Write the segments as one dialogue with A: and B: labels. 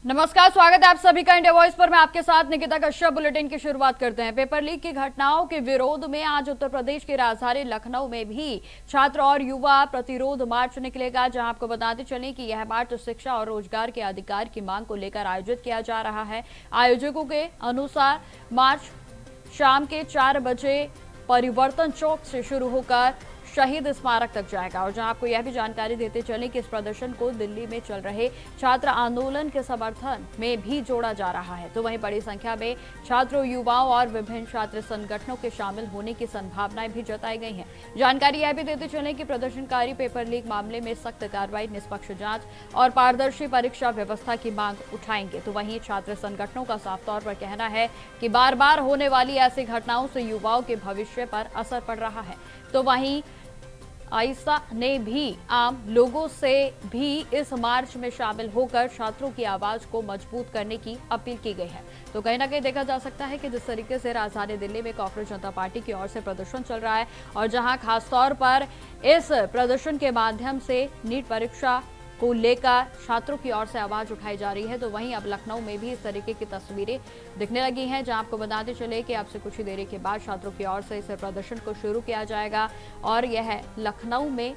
A: नमस्कार, स्वागत है आप सभी का इंडिया वॉइस पर। मैं आपके साथ निकिता कश्यप। बुलेटिन की शुरुआत करते हैं। पेपर लीक की घटनाओं के विरोध में आज उत्तर प्रदेश की राजधानी लखनऊ में भी छात्र और युवा प्रतिरोध मार्च निकलेगा, जहां आपको बताते चलें कि यह मार्च शिक्षा और रोजगार के अधिकार की मांग को लेकर आयोजित किया जा रहा है। आयोजकों के अनुसार मार्च शाम के 4 बजे परिवर्तन चौक से शुरू होकर शहीद स्मारक तक जाएगा। और जहां आपको यह भी जानकारी देते चलें कि इस प्रदर्शन को दिल्ली में चल रहे छात्र आंदोलन के समर्थन में भी जोड़ा जा रहा है। तो वहीं बड़ी संख्या में छात्रों, युवाओं और विभिन्न छात्र संगठनों के शामिल होने की संभावनाएं भी जताई गई हैं। जानकारी यह भी देते चलें कि प्रदर्शनकारी पेपर लीक मामले में सख्त कार्रवाई, निष्पक्ष जांच और पारदर्शी परीक्षा व्यवस्था की मांग उठाएंगे। तो वहीं छात्र संगठनों का साफ तौर पर कहना है कि बार बार होने वाली ऐसी घटनाओं से युवाओं के भविष्य पर असर पड़ रहा है। तो वहीं आईसा ने भी आम लोगों से भी इस मार्च में शामिल होकर छात्रों की आवाज को मजबूत करने की अपील की गई है। तो कहीं ना कहीं देखा जा सकता है कि जिस तरीके से राजधानी दिल्ली में कांग्रेस जनता पार्टी की ओर से प्रदर्शन चल रहा है और जहां खासतौर पर इस प्रदर्शन के माध्यम से नीट परीक्षा को लेकर छात्रों की ओर से आवाज उठाई जा रही है, तो वहीं अब लखनऊ में भी इस तरीके की तस्वीरें दिखने लगी हैं, जहां आपको बताते चले कि अब से कुछ ही देरी के बाद छात्रों की ओर से इस प्रदर्शन को शुरू किया जाएगा और यह लखनऊ में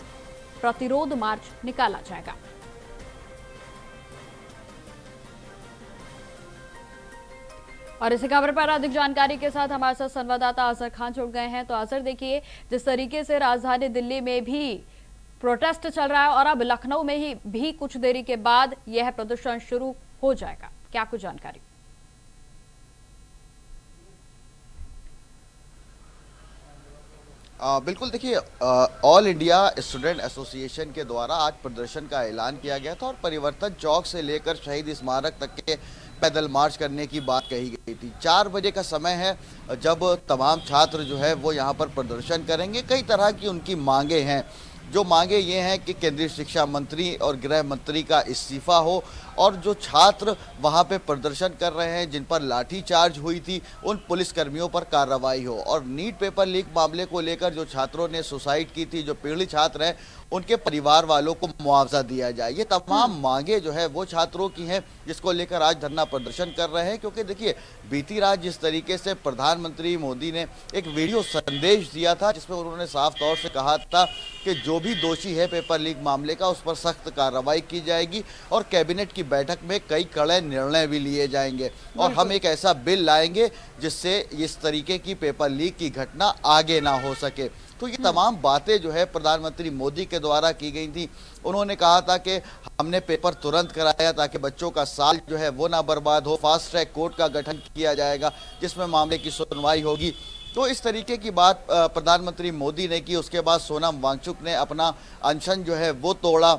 A: प्रतिरोध मार्च निकाला जाएगा। और इसी खबर पर अधिक जानकारी के साथ हमारे साथ संवाददाता अजहर खान जुड़ गए हैं। तो अजहर, देखिए, जिस तरीके से राजधानी दिल्ली में भी प्रोटेस्ट चल रहा है और अब लखनऊ में ही भी कुछ देरी के बाद यह प्रदर्शन शुरू हो जाएगा, क्या कुछ जानकारी?
B: बिल्कुल, देखिए, ऑल इंडिया स्टूडेंट एसोसिएशन के द्वारा आज प्रदर्शन का ऐलान किया गया था और परिवर्तन चौक से लेकर शहीद स्मारक तक के पैदल मार्च करने की बात कही गई थी। 4 बजे का समय है जब तमाम छात्र जो है वो यहाँ पर प्रदर्शन करेंगे। कई तरह की उनकी मांगे हैं। जो मांगे ये हैं कि केंद्रीय शिक्षा मंत्री और गृह मंत्री का इस्तीफा हो और जो छात्र वहाँ पे प्रदर्शन कर रहे हैं, जिन पर लाठीचार्ज हुई थी, उन पुलिसकर्मियों पर कार्रवाई हो और नीट पेपर लीक मामले को लेकर जो छात्रों ने सुसाइड की थी, जो पीड़ित छात्र हैं, उनके परिवार वालों को मुआवजा दिया जाए। ये तमाम मांगे जो है वो छात्रों की हैं, जिसको लेकर आज धरना प्रदर्शन कर रहे हैं। क्योंकि देखिए, बीती रात जिस तरीके से प्रधानमंत्री मोदी ने एक वीडियो संदेश दिया था, जिसमें उन्होंने साफ तौर से कहा था कि जो भी दोषी है पेपर लीक मामले का, उस पर सख्त कार्रवाई की जाएगी और कैबिनेट की बैठक में कई कड़े निर्णय भी लिए जाएंगे और हम एक ऐसा बिल लाएंगे जिससे इस तरीके की पेपर लीक की घटना आगे ना हो सके। तो ये तमाम बातें जो है प्रधानमंत्री मोदी के द्वारा की गई थी। उन्होंने कहा था कि हमने पेपर तुरंत कराया ताकि बच्चों का साल जो है वो ना बर्बाद हो। फास्ट ट्रैक कोर्ट का गठन किया जाएगा जिसमें मामले की सुनवाई होगी। तो इस तरीके की बात प्रधानमंत्री मोदी ने की। उसके बाद सोनम वांगचुक ने अपना अनशन जो है वो तोड़ा।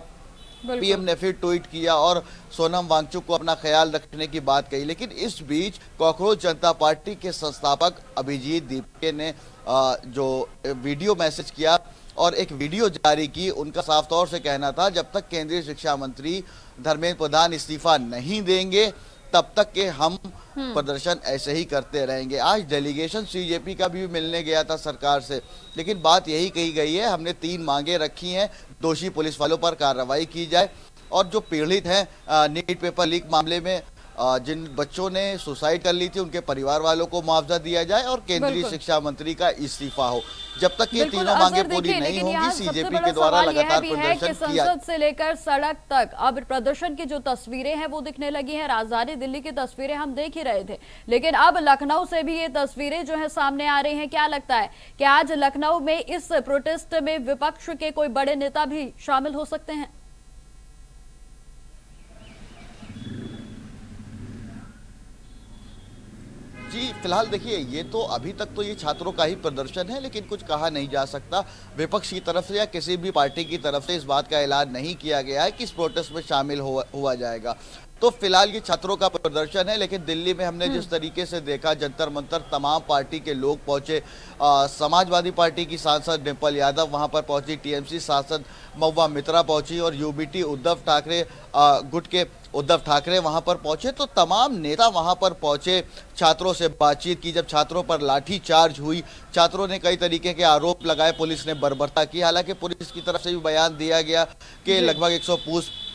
B: पीएम ने फिर ट्वीट किया और सोनम वांगचुक को अपना ख्याल रखने की बात कही। लेकिन इस बीच कॉकरोच जनता पार्टी के संस्थापक अभिजीत दीपके ने जो वीडियो मैसेज किया और एक वीडियो जारी की। उनका साफ तौर से कहना था, जब तक केंद्रीय शिक्षा मंत्री धर्मेंद्र प्रधान इस्तीफा नहीं देंगे तब तक के हम प्रदर्शन ऐसे ही करते रहेंगे। आज डेलीगेशन सीजेपी का भी मिलने गया था सरकार से, लेकिन बात यही कही गई है, हमने 3 मांगे रखी हैं। दोषी पुलिस वालों पर कार्रवाई की जाए और जो पीड़ित हैं नीट पेपर लीक मामले में जिन बच्चों ने सुसाइड कर ली थी, उनके परिवार वालों को मुआवजा दिया जाए और केंद्रीय शिक्षा मंत्री का इस्तीफा हो। जब तक ये तीनों मांगे पूरी नहीं होंगी, सीजेपी के द्वारा लगातार प्रदर्शन किया।
A: संसद से लेकर सड़क तक अब प्रदर्शन की जो तस्वीरें हैं वो दिखने लगी हैं। राजधानी दिल्ली की तस्वीरें हम देख ही रहे थे, लेकिन अब लखनऊ से भी ये तस्वीरें जो है सामने आ रही हैं। क्या लगता है कि आज लखनऊ में इस प्रोटेस्ट में विपक्ष के कोई बड़े नेता भी शामिल हो सकते हैं?
B: जी, फिलहाल देखिए, ये तो अभी तक तो ये छात्रों का ही प्रदर्शन है, लेकिन कुछ कहा नहीं जा सकता। विपक्ष की तरफ से या किसी भी पार्टी की तरफ से इस बात का ऐलान नहीं किया गया है कि इस प्रोटेस्ट में शामिल हुआ जाएगा। तो फिलहाल ये छात्रों का प्रदर्शन है, लेकिन दिल्ली में हमने जिस तरीके से देखा, जंतर मंतर तमाम पार्टी के लोग पहुंचे। समाजवादी पार्टी की सांसद डिम्पल यादव वहां पर पहुंची, टीएमसी सांसद महुआ मित्रा पहुंची और यूबीटी उद्धव ठाकरे गुट के उद्धव ठाकरे वहां पर पहुंचे। तो तमाम नेता वहां पर पहुंचे, छात्रों से बातचीत की। जब छात्रों पर लाठी चार्ज हुई, छात्रों ने कई तरीके के आरोप लगाए, पुलिस ने बर्बरता की। हालांकि पुलिस की तरफ से भी बयान दिया गया कि लगभग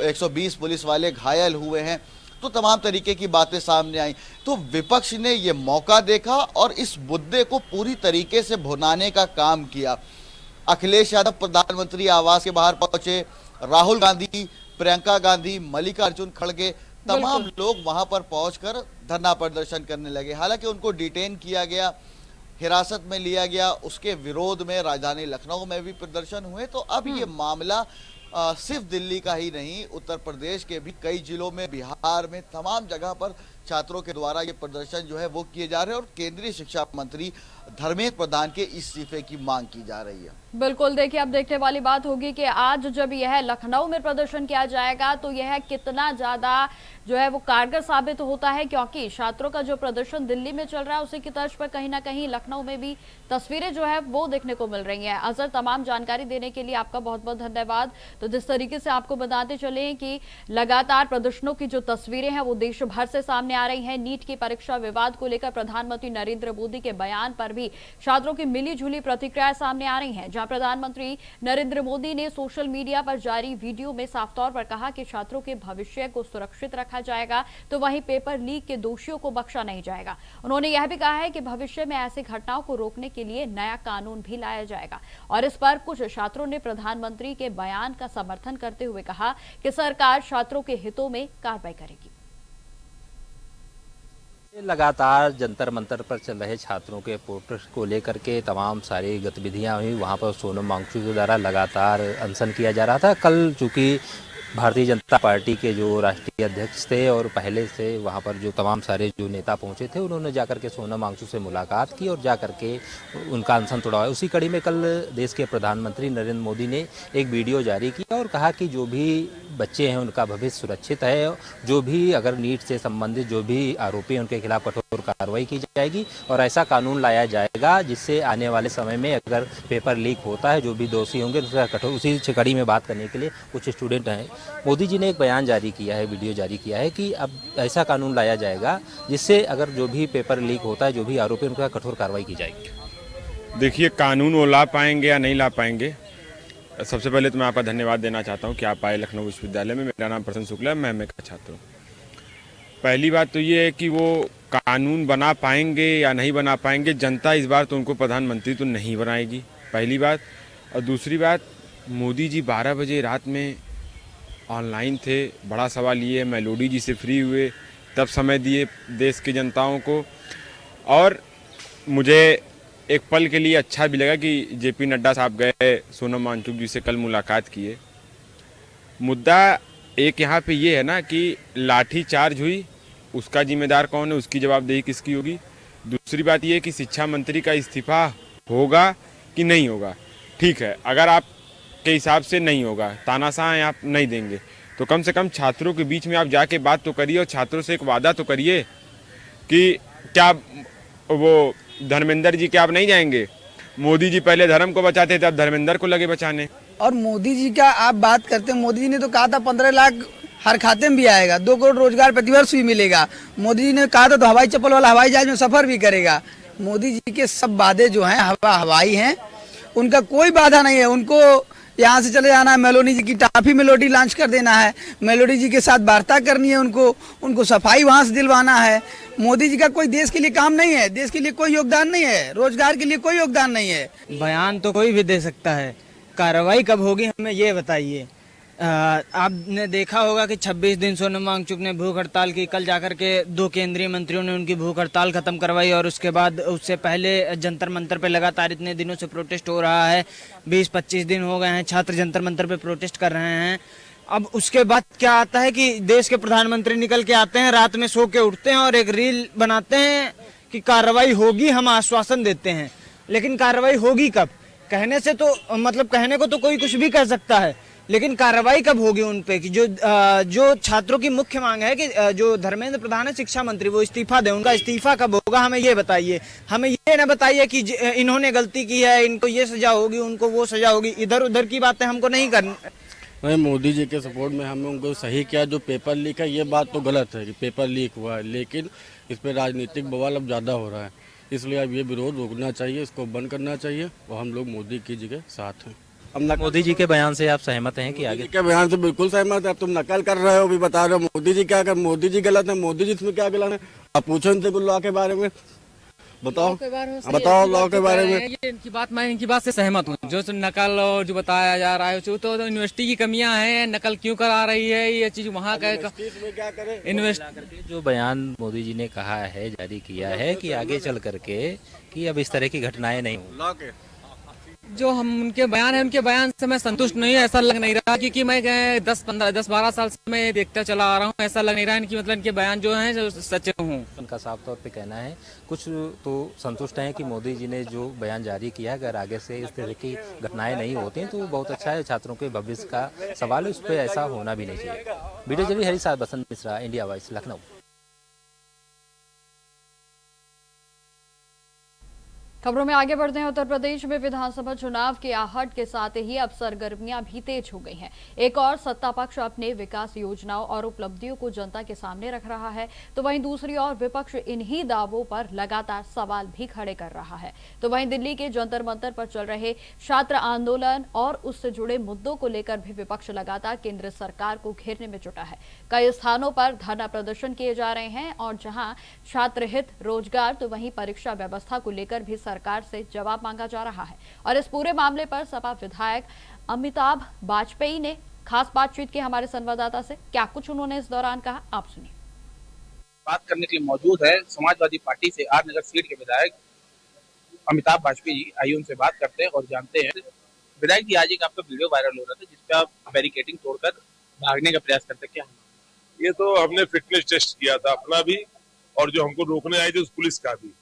B: 120 पुलिस वाले घायल हुए हैं। तो तमाम तरीके की बातें सामने आई। तो विपक्ष ने ये मौका देखा और इस मुद्दे को पूरी तरीके से भुनाने का काम किया। अखिलेश यादव प्रधानमंत्री आवास के बाहर पहुंचे, राहुल गांधी, प्रियंका गांधी, मल्लिकार्जुन खड़गे, तमाम लोग वहां पर पहुंचकर धरना प्रदर्शन करने लगे। हालांकि उनको डिटेन किया गया, हिरासत में लिया गया, उसके विरोध में राजधानी लखनऊ में भी प्रदर्शन हुए। तो अब ये मामला सिर्फ दिल्ली का ही नहीं, उत्तर प्रदेश के भी कई जिलों में, बिहार में, तमाम जगह पर छात्रों के द्वारा ये प्रदर्शन जो है वो किए जा रहे हैं और केंद्रीय शिक्षा मंत्री धर्मेंद्र प्रधान के इस्तीफे की मांग की जा रही है।
A: बिल्कुल, देखिए अब देखने वाली बात होगी कि आज जब यह लखनऊ में प्रदर्शन किया जाएगा तो यह कितना ज्यादा जो है वो कारगर साबित होता है, क्योंकि छात्रों का जो प्रदर्शन दिल्ली में चल रहा है उसी की तर्ज पर कहीं ना कहीं लखनऊ में भी तस्वीरें जो है वो देखने को मिल रही हैं। अजहर, तमाम जानकारी देने के लिए आपका बहुत बहुत धन्यवाद। तो जिस तरीके से आपको बताते चले कि लगातार प्रदर्शनों की जो तस्वीरें हैं वो देश भर से सामने आ रही हैं। नीट की परीक्षा विवाद को लेकर प्रधानमंत्री नरेंद्र मोदी के बयान पर भी छात्रों की मिली जुली प्रतिक्रियाएं सामने आ रही हैं, जहां प्रधानमंत्री नरेंद्र मोदी ने सोशल मीडिया पर जारी वीडियो में साफ तौर पर कहा कि छात्रों के भविष्य को सुरक्षित रखा जाएगा, तो वहीं पेपर लीक के दोषियों को बख्शा नहीं जाएगा। उन्होंने यह भी कहा है कि भविष्य में ऐसी घटनाओं को रोकने के लिए नया कानून भी लाया जाएगा। और इस पर कुछ छात्रों ने प्रधानमंत्री के बयान का समर्थन करते हुए कहा कि सरकार छात्रों के हितों में कार्रवाई करेगी।
C: लगातार जंतर मंतर पर चल रहे छात्रों के प्रोटेस्ट को लेकर के तमाम सारी गतिविधियां हुई। वहां पर सोनम वांगचुक के द्वारा लगातार अनशन किया जा रहा था। कल चूंकि भारतीय जनता पार्टी के जो राष्ट्रीय अध्यक्ष थे और पहले से वहां पर जो तमाम सारे जो नेता पहुंचे थे, उन्होंने जाकर के सोनम वांगचुक से मुलाकात की और जाकर के उनका अनशन तोड़वाया। उसी कड़ी में कल देश के प्रधानमंत्री नरेंद्र मोदी ने एक वीडियो जारी किया और कहा कि जो भी बच्चे हैं उनका भविष्य सुरक्षित है, जो भी अगर नीट से संबंधित जो भी आरोपी हैं उनके खिलाफ कठोर कार्रवाई की जाएगी और ऐसा कानून लाया जाएगा जिससे आने वाले समय में अगर पेपर लीक होता है, जो भी दोषी होंगे उसका कठोर। उसी कड़ी में बात करने के लिए कुछ स्टूडेंट हैं, मोदी जी ने एक बयान जारी किया है, वीडियो जारी किया है कि अब ऐसा कानून लाया जाएगा जिससे अगर जो भी पेपर लीक होता है, जो भी आरोपी उनका कठोर कार्रवाई की जाएगी।
D: देखिए, कानून वो ला पाएंगे या नहीं ला पाएंगे, सबसे पहले तो मैं आपका धन्यवाद देना चाहता हूं कि आप आए लखनऊ विश्वविद्यालय में। मेरा नाम प्रसन्न शुक्ला है, मैं एमए का छात्र हूँ। पहली बात तो ये है कि वो कानून बना पाएंगे या नहीं बना पाएंगे, जनता इस बार तो उनको प्रधानमंत्री तो नहीं बनाएगी, पहली बात। और दूसरी बात, मोदी जी 12 बजे रात में ऑनलाइन थे, बड़ा सवाल ये, मेलोडी जी से फ्री हुए, तब समय दिए देश की जनताओं को। और मुझे एक पल के लिए अच्छा भी लगा कि जेपी नड्डा साहब गए, सोनम वांगचुक जी से कल मुलाकात किए। मुद्दा एक यहाँ पे ये है ना कि लाठी चार्ज हुई, उसका जिम्मेदार कौन है, उसकी जवाबदेही किसकी होगी। दूसरी बात ये कि शिक्षा मंत्री का इस्तीफा होगा कि नहीं होगा। ठीक है, अगर आप के हिसाब से नहीं होगा, तानाशाह आप नहीं देंगे, तो कम से कम छात्रों के बीच में आप जाके बात तो करिए और छात्रों से एक वादा तो करिए कि क्या वो धर्मेंद्र जी क्या आप नहीं जाएंगे। मोदी जी पहले धर्म को बचाते थे, अब धर्मेंद्र को लगे बचाने।
E: और मोदी जी का आप बात करते हैं, मोदी जी ने तो कहा था 15 लाख हर खाते में भी आएगा, 2 करोड़ रोजगार प्रतिवर्ष भी मिलेगा। मोदी जी ने कहा था तो हवाई चप्पल वाला हवाई जहाज में सफर भी करेगा। मोदी जी के सब वादे जो हैं हवाई हैं, उनका कोई बाधा नहीं है। उनको यहाँ से चले जाना है, मेलोडी जी की टाफी मेलोडी लॉन्च कर देना है, मेलोडी जी के साथ वार्ता करनी है, उनको सफाई वहाँ से दिलवाना है। मोदी जी का कोई देश के लिए काम नहीं है, देश के लिए कोई योगदान नहीं है, रोजगार के लिए कोई योगदान नहीं है।
F: बयान तो कोई भी दे सकता है, कार्रवाई कब होगी हमें ये बताइए। आपने देखा होगा कि 26 दिन सोनम वांगचुक ने भूख हड़ताल की, कल जाकर के 2 केंद्रीय मंत्रियों ने उनकी भूख हड़ताल खत्म करवाई और उसके बाद उससे पहले जंतर मंतर पे लगातार इतने दिनों से प्रोटेस्ट हो रहा है। 20-25 दिन हो गए हैं छात्र जंतर मंतर पे प्रोटेस्ट कर रहे हैं। अब उसके बाद क्या आता है कि देश के प्रधानमंत्री निकल के आते हैं, रात में सो के उठते हैं और एक रील बनाते हैं कि कार्रवाई होगी, हम आश्वासन देते हैं। लेकिन कार्रवाई होगी कब? कहने से तो मतलब कहने को तो कोई कुछ भी कह सकता है, लेकिन कार्रवाई कब होगी उन पे कि जो छात्रों की मुख्य मांग है कि जो धर्मेंद्र प्रधान है शिक्षा मंत्री, वो इस्तीफा दें। उनका इस्तीफा कब होगा हमें ये बताइए। हमें ये ना बताइए कि इन्होंने गलती की है, इनको ये सजा होगी, उनको वो सजा होगी। इधर उधर की बातें हमको नहीं करनी।
G: नहीं, मोदी जी के सपोर्ट में हमें उनको सही किया। जो पेपर लीक है ये बात तो गलत है कि पेपर लीक हुआ है, लेकिन इस पर राजनीतिक बवाल अब ज़्यादा हो रहा है, इसलिए अब ये विरोध रोकना चाहिए, इसको बंद करना चाहिए और हम लोग मोदी की जगह साथ हैं। अब
C: मोदी जी के बयान से आप सहमत हैं कि
G: मोदी
C: आगे
G: जी के बयान से बिल्कुल सहमत है। अब तुम नकल कर रहे हो, अभी बता रहे हो मोदी जी क्या कर, मोदी जी गलत है, मोदी जी इसमें क्या गलत है? आप पूछो इनसे लॉ के बारे में, बताओ बताओ लॉ के बारे में।
H: ये मैं इनकी बात से सहमत हूँ। जो नकल और जो बताया जा रहा है तो यूनिवर्सिटी की कमियां हैं, नकल क्यों करा रही है, ये चीज वहाँ का
G: इसमें क्या करें?
C: करके जो बयान मोदी जी ने कहा है, जारी किया है कि आगे चल करके कि अब इस तरह की घटनाएं नहीं हों।
G: लॉ के
H: जो हम उनके बयान है, उनके बयान से मैं संतुष्ट नहीं, ऐसा लग नहीं रहा, क्योंकि मैं 10-12 साल से मैं देखता चला आ रहा हूँ, ऐसा लग नहीं रहा इनकी मतलब इनके बयान जो हैं जो सच्चे हूँ।
C: उनका साफ तौर पे कहना है, कुछ तो संतुष्ट हैं कि मोदी जी ने जो बयान जारी किया, अगर आगे से इस तरह की घटनाएं नहीं होती हैं तो बहुत अच्छा है। छात्रों के भविष्य का सवाल है, उस पर ऐसा होना भी नहीं चाहिए। वीडियो जर्नलिस्ट हरीश बसंत मिश्रा, इंडिया वॉइस, लखनऊ।
A: खबरों में आगे बढ़ते हैं। उत्तर प्रदेश में विधानसभा चुनाव के आहट के साथ ही अब सरगर्मियां भी तेज हो गई हैं। एक और सत्ता पक्ष अपने विकास योजनाओं और उपलब्धियों को जनता के सामने रख रहा है, तो वहीं दूसरी ओर विपक्ष इन्हीं दावों पर लगातार सवाल भी खड़े कर रहा है। तो वहीं दिल्ली के जंतर मंतर पर चल रहे छात्र आंदोलन और उससे जुड़े मुद्दों को लेकर भी विपक्ष लगातार केंद्र सरकार को घेरने में जुटा है। कई स्थानों पर धरना प्रदर्शन किए जा रहे हैं और जहां छात्र हित, रोजगार तो वहीं परीक्षा व्यवस्था को लेकर भी सरकार से जवाब मांगा जा रहा है। और इस पूरे मामले पर सपा विधायक अमिताभ वाजपेयी ने खास बातचीत की हमारे संवाददाता से। क्या कुछ उन्होंने इस दौरान कहा, आप सुनिए।
I: बात करने के लिए मौजूद है समाजवादी पार्टी से आर नगर सीट के विधायक अमिताभ वाजपेयी जी। आइए उनसे बात करते हैं और जानते हैं। विधायक जी, आज एक आपका वीडियो वायरल हो रहा था जिसपे आप बैरिकेडिंग तोड़कर भागने का प्रयास करते, क्या?
J: ये तो हमने फिटनेस टेस्ट किया था अपना भी, और जो हमको रोकने आए थे उस पुलिस का भी।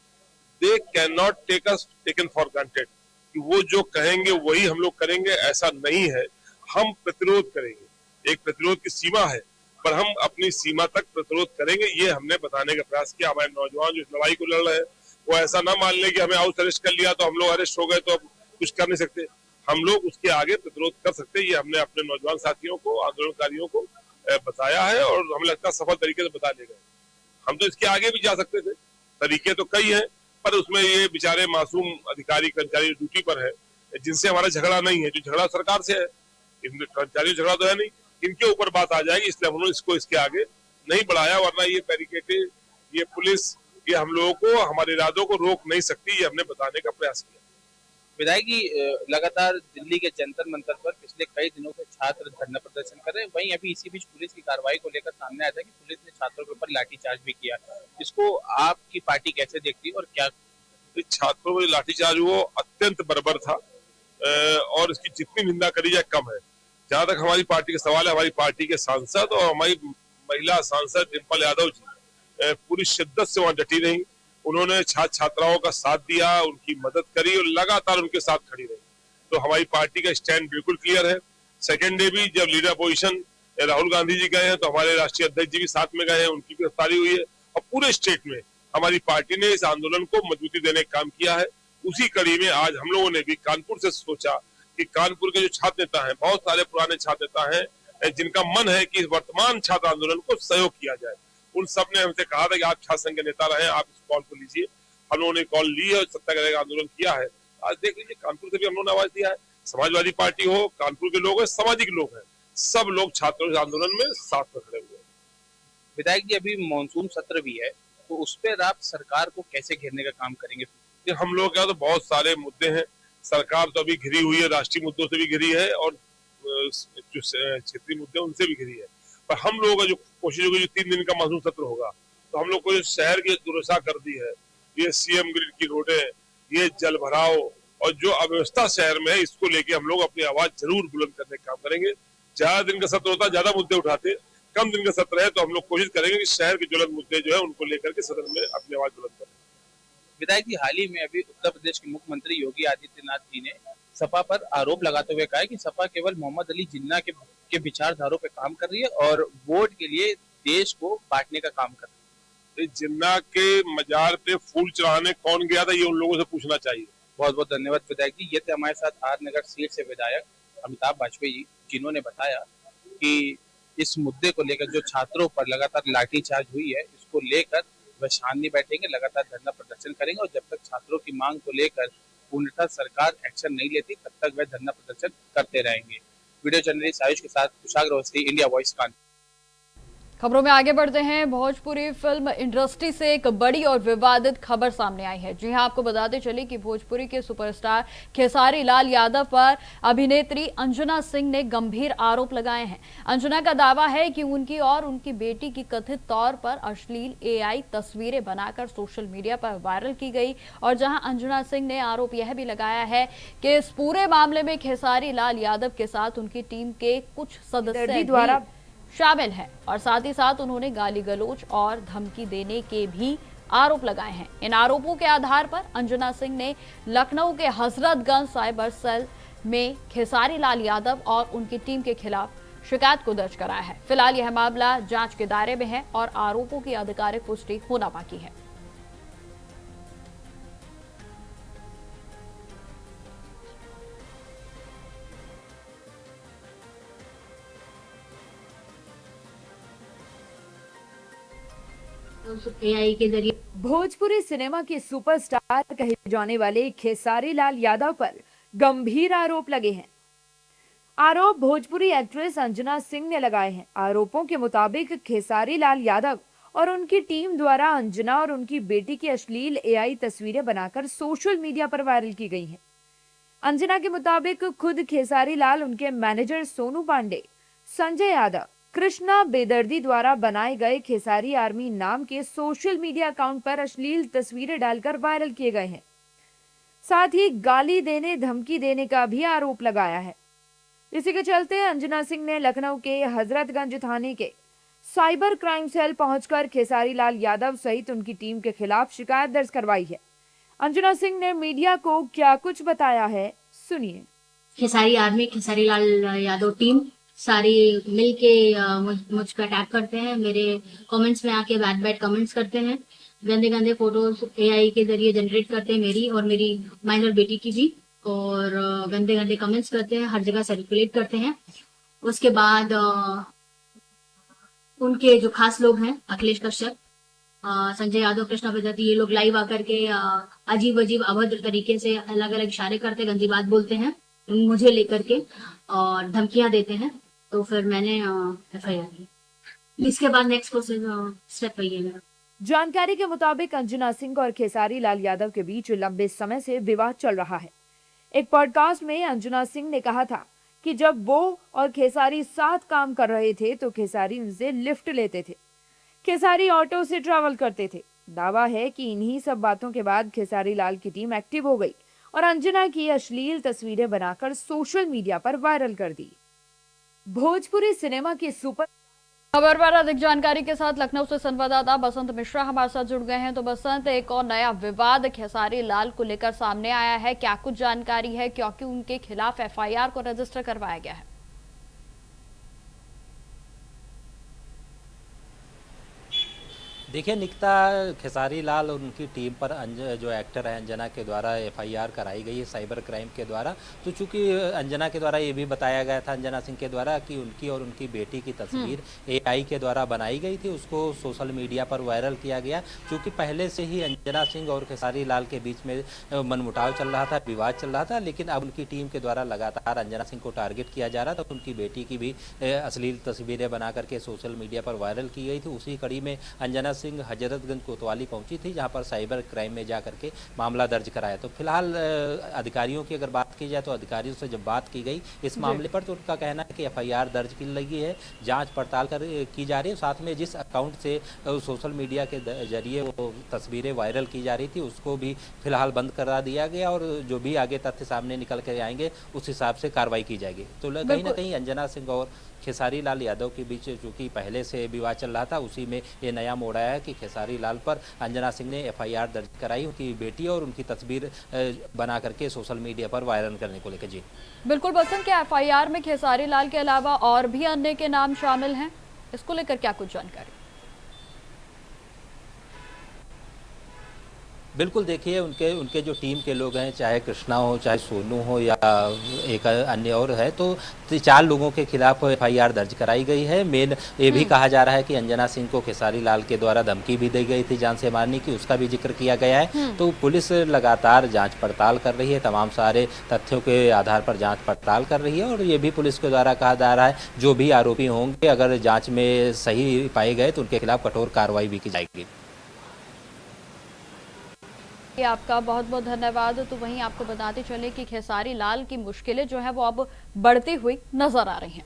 J: They can not take us taken for granted कि वो जो कहेंगे वही हम लोग करेंगे, ऐसा नहीं है। हम प्रतिरोध करेंगे, एक प्रतिरोध की सीमा है, पर हम अपनी सीमा तक प्रतिरोध करेंगे, ये हमने बताने का प्रयास किया। हमारे नौजवान जो इस लड़ाई को लड़ रहे हैं वो ऐसा ना मान ले कि हमें हाउस अरेस्ट कर लिया तो हम लोग अरेस्ट हो गए तो अब कुछ कर नहीं सकते। हम लोग उसके आगे प्रतिरोध कर सकते हैं, ये हमने अपने नौजवान साथियों को, आंदोलनकारियों को बताया है और हमें लगता है सफल तरीके से बता ले गए। हम तो इसके आगे भी जा सकते थे, तरीके तो कई हैं, पर उसमें ये बेचारे मासूम अधिकारी कर्मचारी ड्यूटी पर है जिनसे हमारा झगड़ा नहीं है, जो झगड़ा सरकार से है, कर्मचारियों झगड़ा तो है नहीं, इनके ऊपर बात आ जाएगी, इसलिए हम लोग इसको इसके आगे नहीं बढ़ाया। वरना ये बैरिकेडें, ये पुलिस, ये हम लोगों को, हमारे इरादों को रोक नहीं सकती, ये हमने बताने का प्रयास किया।
I: विधायक जी, लगातार दिल्ली के जंतर मंतर पर पिछले कई दिनों से छात्र धरना प्रदर्शन कर रहे हैं। वहीं अभी इसी बीच पुलिस की कार्रवाई को लेकर सामने आया था कि पुलिस ने छात्रों के ऊपर लाठीचार्ज भी किया। इसको आपकी पार्टी कैसे देखती है और क्या?
J: छात्रों में लाठीचार्ज वो अत्यंत बर्बर था और इसकी जितनी निंदा करी जाए कम है। जहां तक हमारी पार्टी का सवाल है, हमारी पार्टी के सांसद और हमारी महिला सांसद डिम्पल यादव जी पूरी शिद्दत से वहां डटी रही। उन्होंने छात्र छात्राओं का साथ दिया, उनकी मदद करी और लगातार उनके साथ खड़ी रही। तो हमारी पार्टी का स्टैंड बिल्कुल क्लियर है। सेकेंड डे भी जब लीडर अपोजिशन राहुल गांधी जी गए हैं तो हमारे राष्ट्रीय अध्यक्ष जी भी साथ में गए हैं, उनकी गिरफ्तारी हुई है। और पूरे स्टेट में हमारी पार्टी ने इस आंदोलन को मजबूती देने का काम किया है। उसी कड़ी में आज हम लोगों ने भी कानपुर से सोचा कि कानपुर के जो छात्र नेता हैं, बहुत सारे पुराने छात्र नेता हैं जिनका मन है कि वर्तमान छात्र आंदोलन को सहयोग किया जाए। उन सब ने हमसे कहा था कि आप छात्र संघ के नेता रहे, आप इस कॉल को लीजिए। हम लोगों ने कॉल ली है और सत्याग्रह का आंदोलन किया है। आज देख लीजिए, कानपुर से भी हम लोगों ने आवाज दिया है। समाजवादी पार्टी हो, कानपुर के लोग हैं, सामाजिक लोग हैं, सब लोग छात्रों के आंदोलन में साथ में खड़े हुए हैं।
I: विधायक जी, अभी मानसून सत्र भी है, तो उस पर आप सरकार को कैसे घेरने का काम करेंगे?
J: हम लोग क्या, तो बहुत सारे मुद्दे हैं। सरकार तो अभी घिरी हुई है, राष्ट्रीय मुद्दों से भी घिरी है और जो क्षेत्रीय मुद्दे उनसे भी घिरी है। पर हम लोगों का जो कोशिश होगी, जो 3 दिन का मानसून सत्र होगा, तो हम लोग को जो शहर की दुर्दशा कर दी है, ये सीएम ग्रिड की रोडें, ये जल भराव और जो अव्यवस्था शहर में है, इसको लेके हम लोग अपनी आवाज जरूर बुलंद करने का काम करेंगे। ज्यादा दिन का सत्र होता है, ज्यादा मुद्दे उठाते, कम दिन का सत्र है तो हम लोग कोशिश करेंगे कि शहर के ज्वलंत मुद्दे जो है उनको लेकर के सदन में अपनी आवाज बुलंद करें।
I: विधायक जी, हाल ही में अभी उत्तर प्रदेश के मुख्यमंत्री योगी आदित्यनाथ जी ने सपा पर आरोप लगाते हुए कहा है कि सपा केवल मोहम्मद अली जिन्ना के विचारधारों पे काम कर रही है और वोट के लिए देश को बांटने का काम कर रही है।
J: जिन्ना के मजार पे फूल चढ़ाने कौन गया था, ये उन लोगों से पूछना चाहिए।
I: बहुत बहुत धन्यवाद विधायक जी। ये थे हमारे साथ आर नगर सीट से विधायक अमिताभ वाजपेयी जी, जिन्होंने बताया कि इस मुद्दे को लेकर जो छात्रों पर लगातार लाठीचार्ज हुई है, इसको लेकर वह शांत नहीं बैठेंगे, लगातार धरना प्रदर्शन करेंगे और जब तक छात्रों की मांग को लेकर पूर्णतः सरकार एक्शन नहीं लेती तब तक वह धरना प्रदर्शन करते रहेंगे। वीडियो जर्नलिस्ट आयुष के साथ कुशाग्र अवस्थी, इंडिया वॉइस, कानपुर।
A: खबरों में आगे बढ़ते हैं। भोजपुरी फिल्म इंडस्ट्री से एक बड़ी और विवादित खबर सामने आई है। जी हां, आपको बताते चले कि भोजपुरी के सुपरस्टार खेसारी लाल यादव पर अभिनेत्री अंजना सिंह ने गंभीर आरोप लगाए हैं। अंजना का दावा है कि उनकी और उनकी बेटी की कथित तौर पर अश्लील एआई तस्वीरें बनाकर सोशल मीडिया पर वायरल की गई। और जहां अंजना सिंह ने आरोप यह भी लगाया है कि इस पूरे मामले में खेसारी लाल यादव के साथ उनकी टीम के कुछ सदस्य द्वारा शामिल है और साथ ही साथ उन्होंने गाली गलौज और धमकी देने के भी आरोप लगाए हैं। इन आरोपों के आधार पर अंजना सिंह ने लखनऊ के हजरतगंज साइबर सेल में खेसारी लाल यादव और उनकी टीम के खिलाफ शिकायत को दर्ज कराया है। फिलहाल यह मामला जांच के दायरे में है और आरोपों की आधिकारिक पुष्टि होना बाकी है।
K: एआई के जरिए भोजपुरी सिनेमा के सुपरस्टार कहे जाने वाले खेसारी लाल यादव पर गंभीर आरोप लगे हैं। आरोप भोजपुरी एक्ट्रेस अंजना सिंह ने लगाए हैं। आरोपों के मुताबिक खेसारी लाल यादव और उनकी टीम द्वारा अंजना और उनकी बेटी की अश्लील एआई तस्वीरें बनाकर सोशल मीडिया पर वायरल की गई हैं। अंजना के मुताबिक खुद खेसारी लाल, उनके मैनेजर सोनू पांडे, संजय यादव, कृष्णा बेदर्दी द्वारा बनाए गए खेसारी आर्मी नाम के सोशल मीडिया अकाउंट पर अश्लील तस्वीरें डालकर वायरल किए गए हैं। साथ ही गाली देने, धमकी देने का भी आरोप लगाया है। इसी के चलते अंजना सिंह ने लखनऊ के हजरतगंज थाने के साइबर क्राइम सेल पहुंचकर खेसारी लाल यादव सहित उनकी टीम के खिलाफ शिकायत दर्ज करवाई है। अंजना सिंह ने मीडिया को क्या कुछ बताया है, सुनिए।
L: खेसारी आर्मी, खेसारी लाल यादव टीम सारी मिलके मुझ पर अटैक करते हैं। मेरे कमेंट्स में आके बैड कमेंट्स करते हैं। गंदे गंदे फोटोज एआई के जरिए जनरेट करते हैं, मेरी और मेरी माइनर बेटी की भी, और गंदे गंदे कमेंट्स करते हैं, हर जगह सर्कुलेट करते हैं। उसके बाद उनके जो खास लोग हैं, अखिलेश कश्यप, संजय यादव, कृष्णा बेदर्दी, ये लोग लाइव आकर के अजीब अजीब अभद्र तरीके से अलग अलग इशारे करते, गंदी बात बोलते हैं मुझे लेकर के और धमकियां देते हैं। तो फिर मैंने एफआईआर की। इसके बाद नेक्स्ट प्रोसेस स्टेप वही है मेरा।
K: जानकारी के मुताबिक अंजना सिंह और खेसारी लाल यादव के बीच लंबे समय से विवाद चल रहा है। एक पॉडकास्ट में अंजना सिंह ने कहा था कि जब वो और खेसारी साथ काम कर रहे थे तो खेसारी उनसे लिफ्ट लेते थे, खेसारी ऑटो से ट्रैवल करते थे। दावा है कि इन्हीं सब बातों के बाद खेसारी लाल की टीम एक्टिव हो गई और अंजना की अश्लील तस्वीरें बनाकर सोशल मीडिया पर वायरल कर दी। भोजपुरी सिनेमा की सुपर
A: खबर पर अधिक जानकारी के साथ लखनऊ से संवाददाता बसंत मिश्रा हमारे साथ जुड़ गए हैं। तो बसंत, एक और नया विवाद खेसारी लाल को लेकर सामने आया है, क्या कुछ जानकारी है, क्योंकि उनके खिलाफ एफआईआर को रजिस्टर करवाया गया है?
C: देखिए निकिता, खेसारी लाल और उनकी टीम पर जो एक्टर है अंजना के द्वारा एफआईआर कराई गई है साइबर क्राइम के द्वारा। तो चूंकि अंजना के द्वारा ये भी बताया गया था, अंजना सिंह के द्वारा, कि उनकी और उनकी बेटी की तस्वीर एआई के द्वारा बनाई गई थी, उसको सोशल मीडिया पर वायरल किया गया। चूँकि पहले से ही अंजना सिंह और खेसारी लाल के बीच में मनमुटाव चल रहा था, विवाद चल रहा था, लेकिन अब उनकी टीम के द्वारा लगातार अंजना सिंह को टारगेट किया जा रहा था। उनकी बेटी की भी अश्लील तस्वीरें बना करके सोशल मीडिया पर वायरल की गई थी। उसी कड़ी में अंजना सिंह हजरतगंज कोतवाली पहुंची थी, जहां पर साइबर क्राइम में जाकर के मामला दर्ज कराया। तो फिलहाल अधिकारियों की अगर बात की जाए तो अधिकारियों से जब बात की गई इस मामले पर, तो उनका कहना है कि एफआईआर दर्ज की लगी है, जांच पड़ताल की जा रही है। साथ में जिस अकाउंट से सोशल मीडिया के जरिए वो तस्वीरें वायरल की जा रही थी उसको भी फिलहाल बंद करा दिया गया, और जो भी आगे तथ्य सामने निकल कर आएंगे उस हिसाब से कार्रवाई की जाएगी। तो कहीं ना कहीं अंजना सिंह और खेसारी लाल यादव के बीच चूंकि पहले से विवाद चल रहा था, उसी में ये नया मोड़ आया है कि खेसारी लाल पर अंजना सिंह ने एफआईआर दर्ज कराई, उनकी बेटी और उनकी तस्वीर बना करके सोशल मीडिया पर वायरल करने को लेकर। जी
A: बिल्कुल बसंत, क्या एफआईआर में खेसारी लाल के अलावा और भी अन्य के नाम शामिल हैं? इसको लेकर क्या कुछ जानकारी?
C: बिल्कुल, देखिए उनके उनके जो टीम के लोग हैं, चाहे कृष्णा हो, चाहे सोनू हो या एक अन्य और है, तो 4 लोगों के खिलाफ एफआईआर दर्ज कराई गई है। मेन ये भी कहा जा रहा है कि अंजना सिंह को खेसारी लाल के द्वारा धमकी भी दी गई थी जान से मारने की, उसका भी जिक्र किया गया है। तो पुलिस लगातार जांच पड़ताल कर रही है, तमाम सारे तथ्यों के आधार पर जांच पड़ताल कर रही है और ये भी पुलिस के द्वारा कहा जा रहा है जो भी आरोपी होंगे अगर जाँच में सही पाए गए तो उनके खिलाफ कठोर कार्रवाई भी की जाएगी।
A: आपका बहुत बहुत धन्यवाद। तो वहीं आपको बताते चले कि खेसारी लाल की मुश्किलें जो है वो अब बढ़ती हुई नजर आ रही हैं।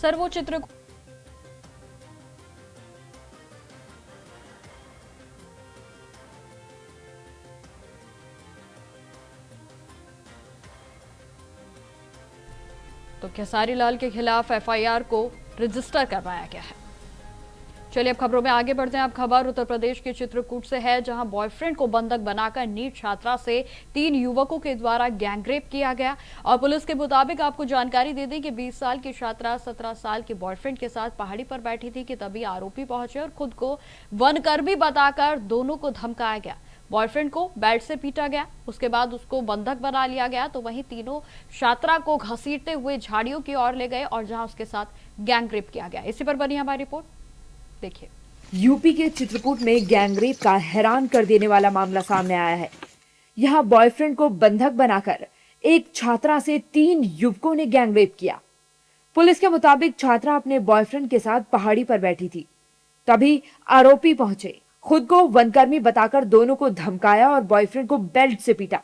A: सर वो चित्र तो खेसारी लाल के खिलाफ एफआईआर को रजिस्टर करवाया गया है। चलिए अब खबरों में आगे बढ़ते हैं। अब खबर उत्तर प्रदेश के चित्रकूट से है, जहां बॉयफ्रेंड को बंधक बनाकर नीट छात्रा से 3 युवकों के द्वारा गैंगरेप किया गया। और पुलिस के मुताबिक आपको जानकारी दे दें कि 20 साल की छात्रा 17 साल के बॉयफ्रेंड के साथ पहाड़ी पर बैठी थी कि तभी आरोपी पहुंचे और खुद को वनकर्मी बताकर दोनों को धमकाया गया। बॉयफ्रेंड को बेल्ट से पीटा गया, उसके बाद उसको बंधक बना लिया गया। तो वहीं तीनों छात्रा को घसीटते हुए झाड़ियों की ओर ले गए और जहां उसके साथ गैंगरेप किया गया। इसी पर बनी हमारी रिपोर्ट, देखिए।
K: यूपी के चित्रकूट में गैंगरेप का हैरान कर देने वाला मामला सामने आया है। यहाँ बॉयफ्रेंड को बंधक बनाकर एक छात्रा से 3 युवकों ने गैंगरेप किया। पुलिस के मुताबिक छात्रा अपने बॉयफ्रेंड के साथ पहाड़ी पर बैठी थी, तभी आरोपी पहुंचे, खुद को वनकर्मी बताकर दोनों को धमकाया और बॉयफ्रेंड को बेल्ट से पीटा,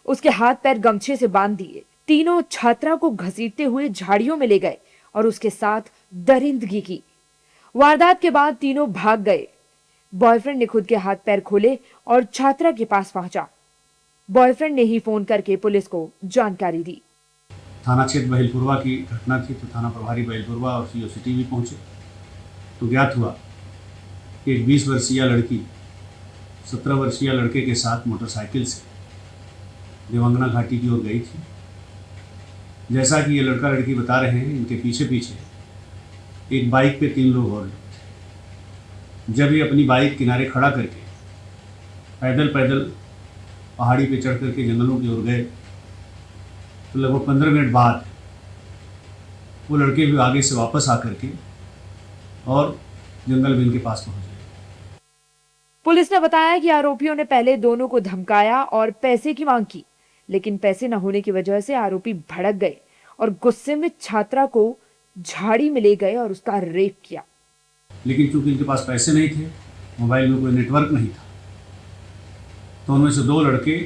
K: उसके हाथ पैर गमछे से बांध दिए। तीनों छात्रा को घसीटते हुए झाड़ियों में ले गए और उसके साथ दरिंदगी की। वारदात के बाद तीनों भाग गए। बॉयफ्रेंड ने खुद के हाथ पैर खोले और छात्रा के पास पहुंचा। बॉयफ्रेंड ने ही फोन करके पुलिस को जानकारी दी।
M: थाना क्षेत्र बहिलपुरवा की घटना थी, तो थाना प्रभारी बहिलपुरवा और सीओ सिटी भी पहुंचे तो ज्ञात हुआ कि एक 20 वर्षीय लड़की 17 वर्षीय लड़के के साथ मोटरसाइकिल से देवंगना घाटी की ओर गई थी। जैसा कि ये लड़का लड़की बता रहे हैं, इनके पीछे पीछे एक बाइक पे 3 लोग और थे। जब ये अपनी बाइक किनारे खड़ा करके पैदल पैदल पहाड़ी पे चढ़ करके जंगलों की ओर गए तो लगभग 15 मिनट बाद वो लड़के भी आगे से वापस आकर के और जंगल में इनके पास पहुंच गए।
K: पुलिस ने बताया कि आरोपियों ने पहले दोनों को धमकाया और पैसे की मांग की, लेकिन पैसे न होने की वजह से आरोपी भड़क गए और गुस्से में छात्रा को झाड़ी में ले गए और उसका रेप किया।
M: लेकिन चूंकि इनके पास पैसे नहीं थे, मोबाइल में कोई नेटवर्क नहीं था, तो उनमें से 2 लड़के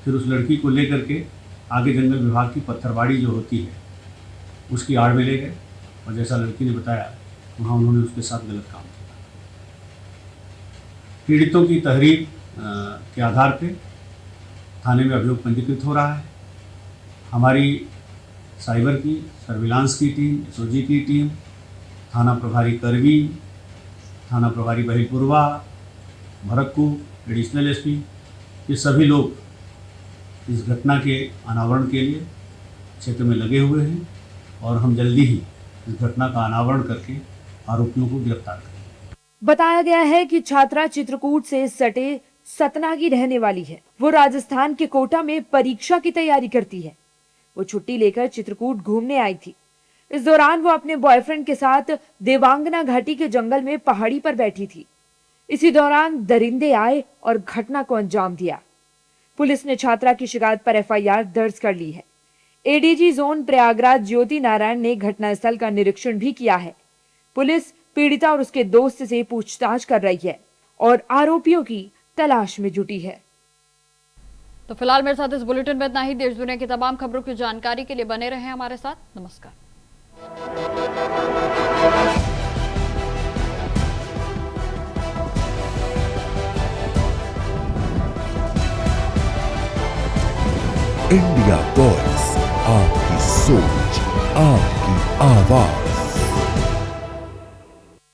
M: फिर उस लड़की को लेकर के आगे जंगल विभाग की पत्थरबाड़ी जो होती है उसकी आड़ में ले गए और जैसा लड़की ने बताया वहाँ उन्होंने उसके साथ गलत काम किया। पीड़ितों की तहरीर के आधार पे थाने में अभियोग पंजीकृत हो रहा है। हमारी साइबर की, सर्विलांस की टीम, एसओजी की टीम, थाना प्रभारी करवी, थाना प्रभारी बहिलपुरवा, भरतपुर, एडिशनल एसपी, ये सभी लोग इस घटना के अनावरण के लिए क्षेत्र में लगे हुए हैं और हम जल्दी ही इस घटना का अनावरण करके आरोपियों को गिरफ्तार करेंगे।
K: बताया गया है कि छात्रा चित्रकूट से सटे सतना की रहने वाली है। वो राजस्थान के कोटा में परीक्षा की तैयारी करती है। वो छुट्टी लेकर चित्रकूट घूमने आई थी। इस दौरान वो अपने बॉयफ्रेंड के साथ देवांगना घाटी के जंगल में पहाड़ी पर बैठी थी। इसी दौरान दरिंदे आए और घटना को अंजाम दिया। पुलिस ने छात्रा की शिकायत पर एफआईआर दर्ज कर ली है। एडीजी जोन प्रयागराज ज्योति नारायण ने घटनास्थल का निरीक्षण भी किया है। पुलिस पीड़िता और उसके दोस्त से पूछताछ कर रही है और आरोपियों की तलाश में जुटी है।
A: तो फिलहाल मेरे साथ इस बुलेटिन में इतना ही। देश दुनिया की तमाम खबरों की जानकारी के लिए बने रहें हमारे साथ। नमस्कार।
N: इंडिया वॉइस, आपकी सोच, आपकी आवाज।